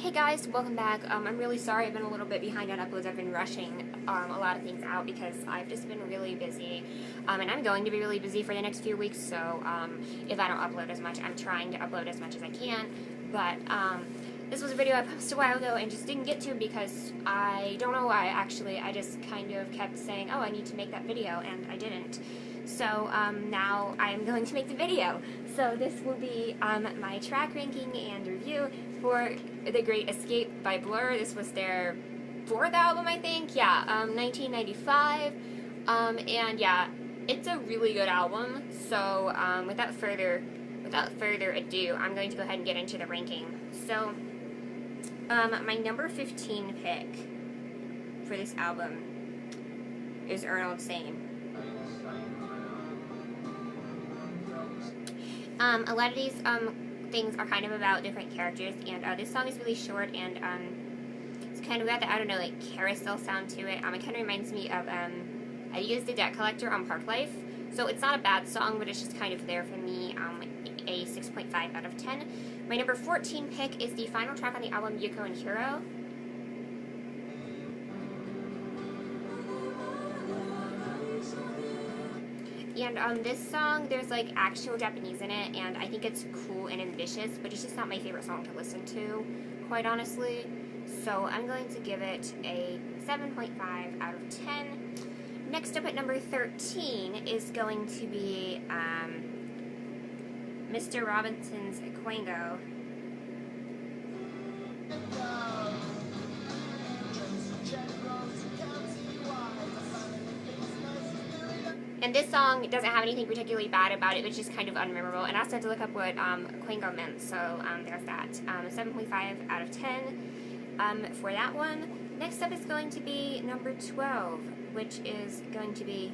Hey guys, welcome back. I'm really sorry I've been a little bit behind on uploads. I've been rushing a lot of things out because I've just been really busy. And I'm going to be really busy for the next few weeks, so if I don't upload as much, I'm trying to upload as much as I can. But this was a video I posted a while ago and just didn't get to because I don't know why, actually. I just kind of kept saying, oh, I need to make that video, and I didn't. So now I'm going to make the video. So this will be my track ranking and review for The Great Escape by Blur. This was their fourth album, I think. Yeah, 1995. And yeah, it's a really good album. So without further ado, I'm going to go ahead and get into the ranking. So my number 15 pick for this album is Ernald Same. A lot of these things are kind of about different characters, and this song is really short, and it's kind of got the, I don't know, like carousel sound to it. It kind of reminds me of, I used The Debt Collector on Park Life, so it's not a bad song, but it's just kind of there for me, a 6.5 out of 10. My number 14 pick is the final track on the album, Yuko and Hiro. And this song, there's like actual Japanese in it, and I think it's cool and ambitious, but it's just not my favorite song to listen to, quite honestly. So I'm going to give it a 7.5 out of 10. Next up at number 13 is going to be Mr. Robinson's Quango. And this song doesn't have anything particularly bad about it, it's just kind of unmemorable. And I also had to look up what Quango meant, so there's that. 7.5 out of 10 for that one. Next up is going to be number 12, which is going to be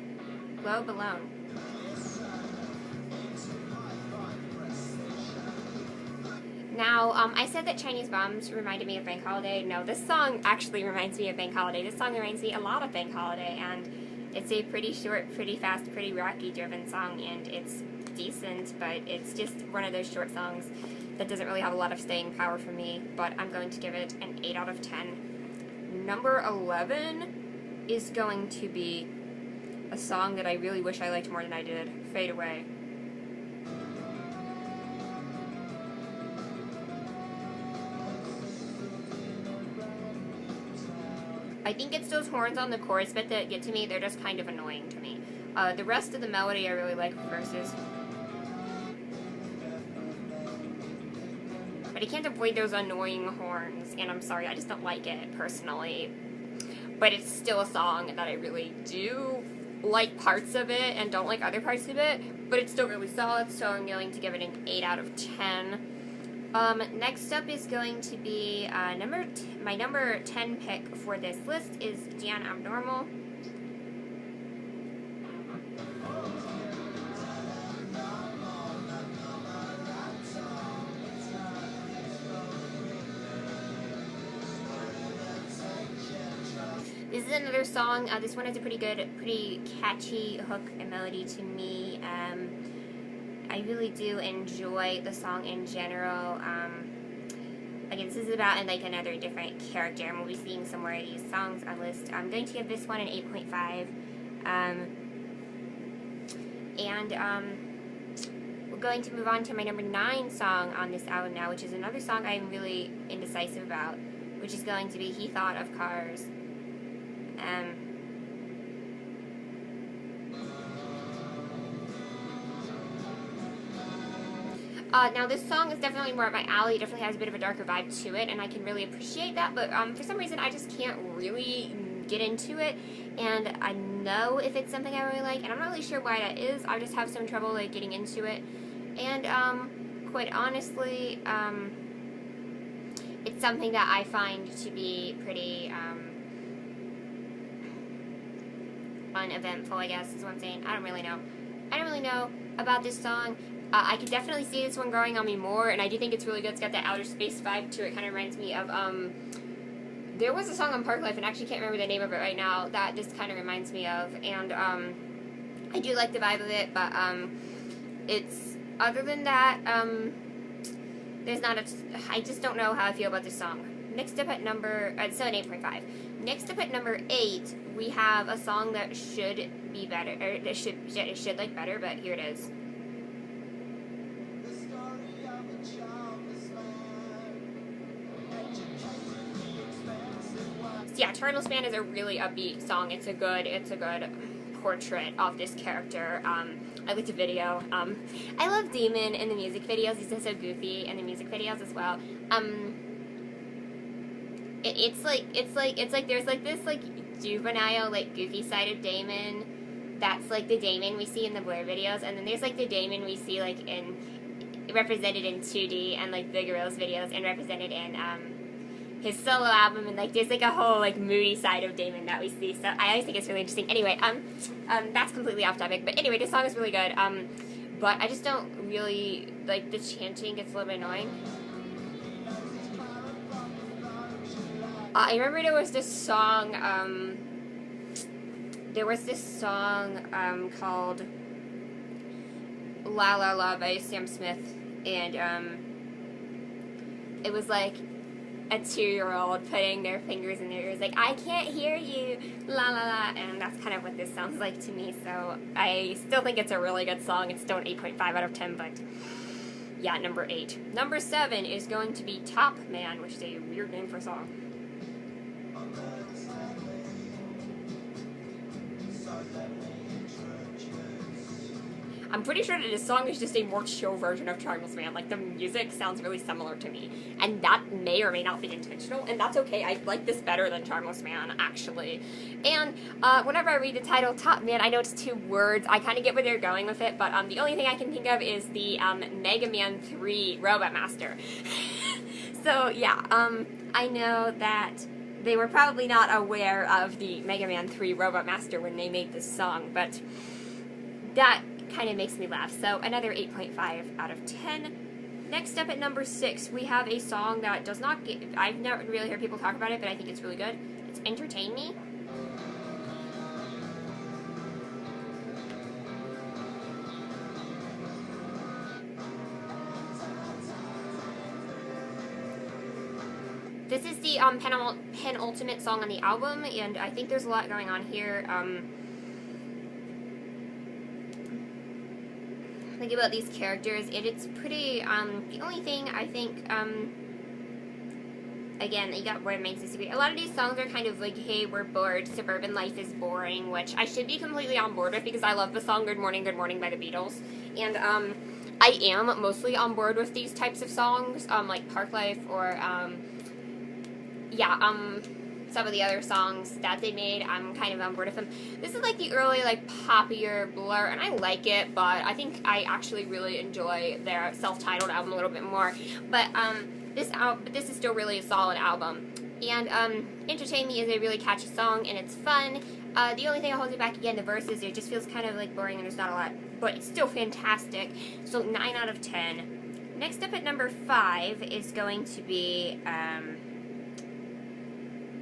Globe Alone. Now, I said that Chinese Bombs reminded me of Bank Holiday. No, this song actually reminds me of Bank Holiday. This song reminds me a lot of Bank Holiday, and it's a pretty short, pretty fast, pretty rocky-driven song, and it's decent, but it's just one of those short songs that doesn't really have a lot of staying power for me, but I'm going to give it an 8 out of 10. Number 11 is going to be a song that I really wish I liked more than I did, Fade Away. I think it's those horns on the chorus bit that get to me. They're just kind of annoying to me. The rest of the melody I really like, verses. But I can't avoid those annoying horns, and I'm sorry, I just don't like it, personally. But it's still a song that I really do like parts of it, and don't like other parts of it. But it's still really solid, so I'm going to give it an 8 out of 10. Next up is going to be my number 10 pick for this list is Jan Abnormal. This is another song. This one has a pretty good, pretty catchy hook and melody to me. I really do enjoy the song in general. Again, this is about like another different character, and we'll be seeing some more of these songs on the list. I'm going to give this one an 8.5. We're going to move on to my number 9 song on this album now, which is another song I'm really indecisive about, which is going to be He Thought of Cars. Now this song is definitely more up my alley. It definitely has a bit of a darker vibe to it, and I can really appreciate that, but for some reason I just can't really get into it, and I know if it's something I really like, and I'm not really sure why that is. I just have some trouble like getting into it, and quite honestly, it's something that I find to be pretty uneventful, I guess is what I'm saying. I don't really know about this song. I could definitely see this one growing on me more, and I do think it's really good. It's got that outer space vibe to it. Kind of reminds me of, there was a song on Park Life, and I actually can't remember the name of it right now, that this kind of reminds me of, and, I do like the vibe of it, but, it's, other than that, there's not a, I just don't know how I feel about this song. Next up at number, it's still an 8.5. Next up at number 8, we have a song that should be better, or it should like better, but here it is. So yeah, Charles Man is a really upbeat song. It's a good portrait of this character. I liked the video. I love Damon in the music videos. He's just so goofy in the music videos as well. It's like there's like this like juvenile, like goofy side of Damon. That's like the Damon we see in the Blur videos, and then there's like the Damon we see like represented in 2D and like the Gorillaz videos, and represented in his solo album, and like there's like a whole like moody side of Damon that we see. So I always think it's really interesting. Anyway, that's completely off topic, but anyway, this song is really good. But I just don't really like the chanting. Gets a little bit annoying. I remember there was this song called La La La by Sam Smith, and it was like a 2-year-old putting their fingers in their ears like, I can't hear you, la la la, and that's kind of what this sounds like to me. So I still think it's a really good song. It's still an 8.5 out of 10, but yeah, number 8. Number 7 is going to be Top Man, which is a weird name for a song. I'm pretty sure that this song is just a more chill version of Charles Man. Like, the music sounds really similar to me. And that may or may not be intentional, and that's okay. I like this better than Charles Man, actually. And whenever I read the title, Top Man, I know it's 2 words. I kind of get where they're going with it, but the only thing I can think of is the Mega Man 3 Robot Master. So, yeah, I know that they were probably not aware of the Mega Man 3 Robot Master when they made this song, but that kind of makes me laugh. So another 8.5 out of 10. Next up at number 6, we have a song that does not get, I've never really heard people talk about it, but I think it's really good. It's Entertain Me. This is the penultimate song on the album, and I think there's a lot going on here. Think about these characters, and it's pretty, the only thing I think, again, you got bored of Main Secret. A lot of these songs are kind of like, hey, we're bored, suburban life is boring, which I should be completely on board with because I love the song Good Morning by the Beatles. And, I am mostly on board with these types of songs, like Park Life or, some of the other songs that they made, I'm kind of on board with them. This is like the early, like, poppier Blur, and I like it, but I think I actually really enjoy their self-titled album a little bit more. But this is still really a solid album. And Entertain Me is a really catchy song, and it's fun. The only thing that holds it back, again, the verses, it just feels kind of like boring and there's not a lot, but it's still fantastic. So 9 out of 10. Next up at number 5 is going to be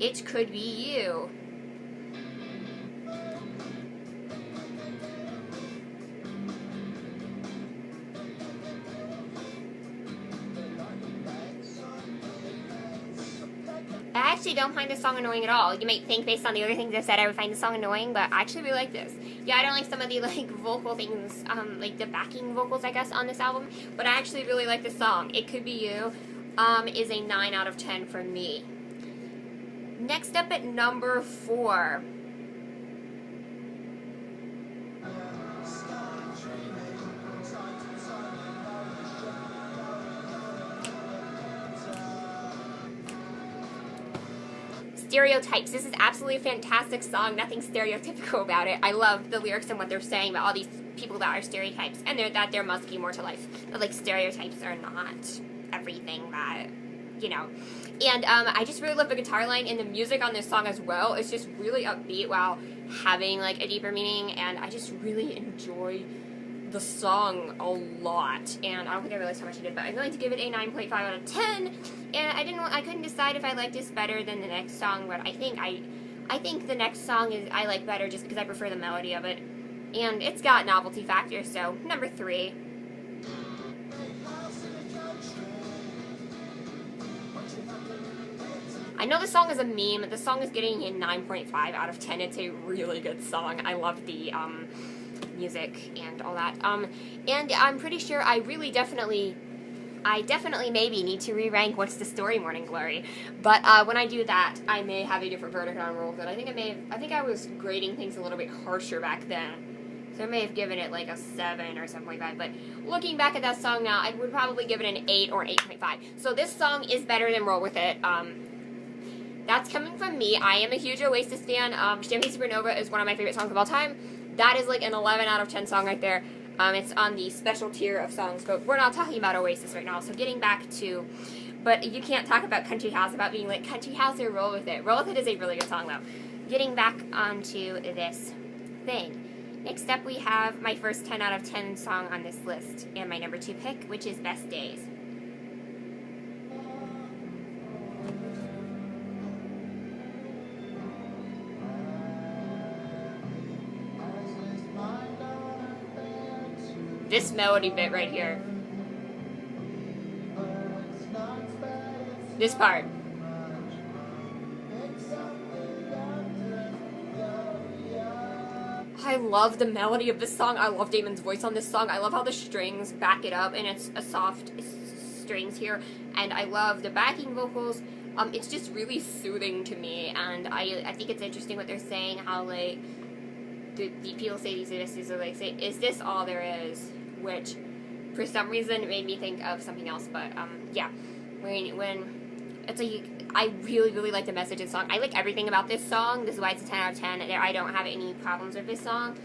It Could Be You. I actually don't find this song annoying at all. You might think based on the other things I've said I would find the song annoying, but I actually really like this. Yeah, I don't like some of the like vocal things, like the backing vocals I guess on this album, but I actually really like this song. It Could Be You is a 9 out of 10 for me. Next up at number 4. Stereotypes. This is absolutely a fantastic song. Nothing stereotypical about it. I love the lyrics and what they're saying about all these people that are stereotypes, and that there must be more to life. But like stereotypes are not everything that, you know. And I just really love the guitar line, and the music on this song as well. It's just really upbeat while having like a deeper meaning, and I just really enjoy the song a lot. And I don't think I realized how much I did, but I'm going to give it a 9.5 out of 10. And I couldn't decide if I liked this better than the next song, but I think the next song I like better just because I prefer the melody of it, and it's got novelty factor. So number 3. I know the song is a meme. The song is getting a 9.5 out of 10. It's a really good song. I love the music and all that. And I'm pretty sure I definitely maybe need to re-rank What's the Story Morning Glory. But when I do that, I may have a different verdict on Roll With It. I think I was grading things a little bit harsher back then. So I may have given it like a 7 or 7.5, but looking back at that song now, I would probably give it an 8 or an 8.5. So this song is better than Roll With It. That's coming from me. I am a huge Oasis fan. Champagne Supernova is one of my favorite songs of all time. That is like an 11 out of 10 song right there. It's on the special tier of songs, but we're not talking about Oasis right now. So getting back to, but you can't talk about Country House without being like, Country House or Roll With It. Roll With It is a really good song though. Getting back onto this thing. Next up we have my first 10 out of 10 song on this list, and my number 2 pick, which is Best Days. This melody bit right here. This part. I love the melody of this song. I love Damon's voice on this song. I love how the strings back it up, and it's a soft strings here. And I love the backing vocals. It's just really soothing to me, and I think it's interesting what they're saying, how like the people say these are like, say, is this all there is? Which for some reason made me think of something else, but yeah, when it's like, I really like the message of the song. I like everything about this song. This is why it's a 10 out of 10. I don't have any problems with this song.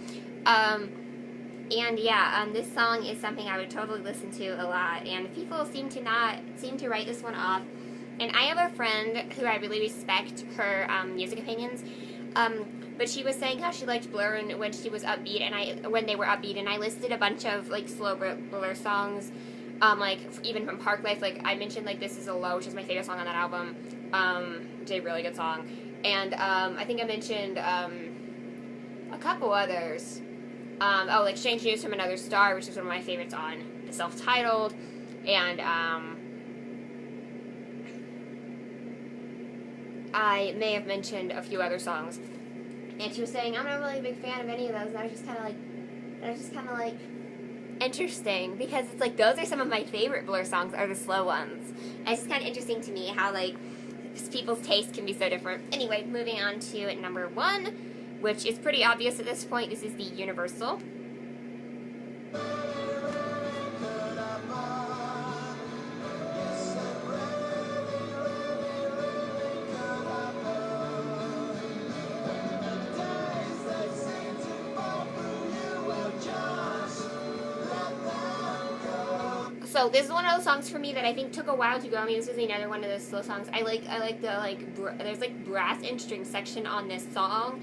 And yeah, this song is something I would totally listen to a lot, and people seem to write this one off. And I have a friend who I really respect her music opinions. But she was saying how she liked Blur and when she was upbeat, and when they were upbeat, and I listed a bunch of like slow Blur songs, like even from Parklife. Like I mentioned, like This Is a Low, which is my favorite song on that album. It's a really good song, and I think I mentioned a couple others. Like Strange News from Another Star, which is one of my favorites on the self-titled, and I may have mentioned a few other songs. And she was saying, I'm not really a big fan of any of those, and I was just kind of like, interesting, because it's like, those are some of my favorite Blur songs, are the slow ones. And it's just kind of interesting to me how, like, people's taste can be so different. Anyway, moving on to number 1, which is pretty obvious at this point. This is the Universal. So this is one of those songs for me that I think took a while to go. I mean, this is another one of those slow songs. I like the there's like brass and string section on this song,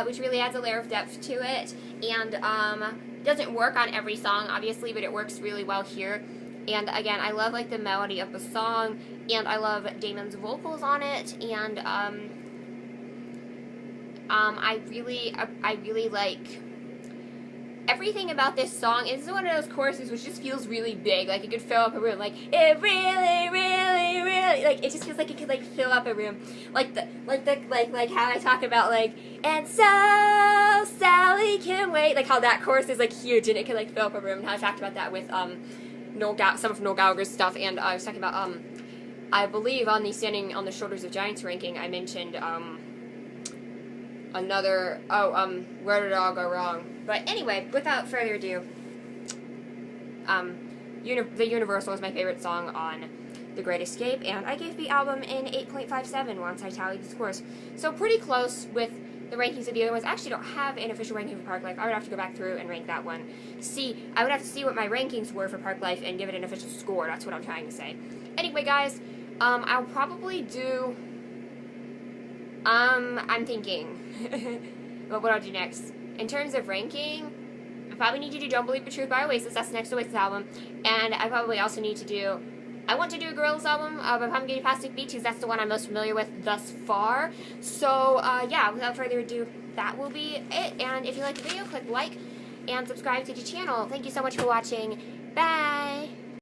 which really adds a layer of depth to it. And it doesn't work on every song, obviously, but it works really well here. And again, I love like the melody of the song, and I love Damon's vocals on it. And I really like everything about this song. This is one of those choruses which just feels really big, like it could fill up a room. Like it really, like it just feels like it could like fill up a room. Like how I talk about like, and so Sally can wait. Like how that chorus is like huge and it can like fill up a room. And how I talked about that with some of Noel Gallagher's stuff. And I was talking about I believe on the Standing on the Shoulders of Giants ranking, I mentioned another, Where Did It All Go Wrong? But anyway, without further ado, The Universal is my favorite song on The Great Escape, and I gave the album an 8.57 once I tallied the scores. So pretty close with the rankings of the other ones. I actually don't have an official ranking for Parklife. I would have to go back through and rank that one. I would have to see what my rankings were for Parklife and give it an official score. That's what I'm trying to say. Anyway, guys, I'll probably do... I'm thinking about what I'll do next. In terms of ranking, I probably need to do Don't Believe the Truth by Oasis. That's the next Oasis album. And I probably also need to do... I want to do a Gorillaz album by Promulgated Plastic Beach, because that's the one I'm most familiar with thus far. So, yeah, without further ado, that will be it. And if you like the video, click like and subscribe to the channel. Thank you so much for watching. Bye!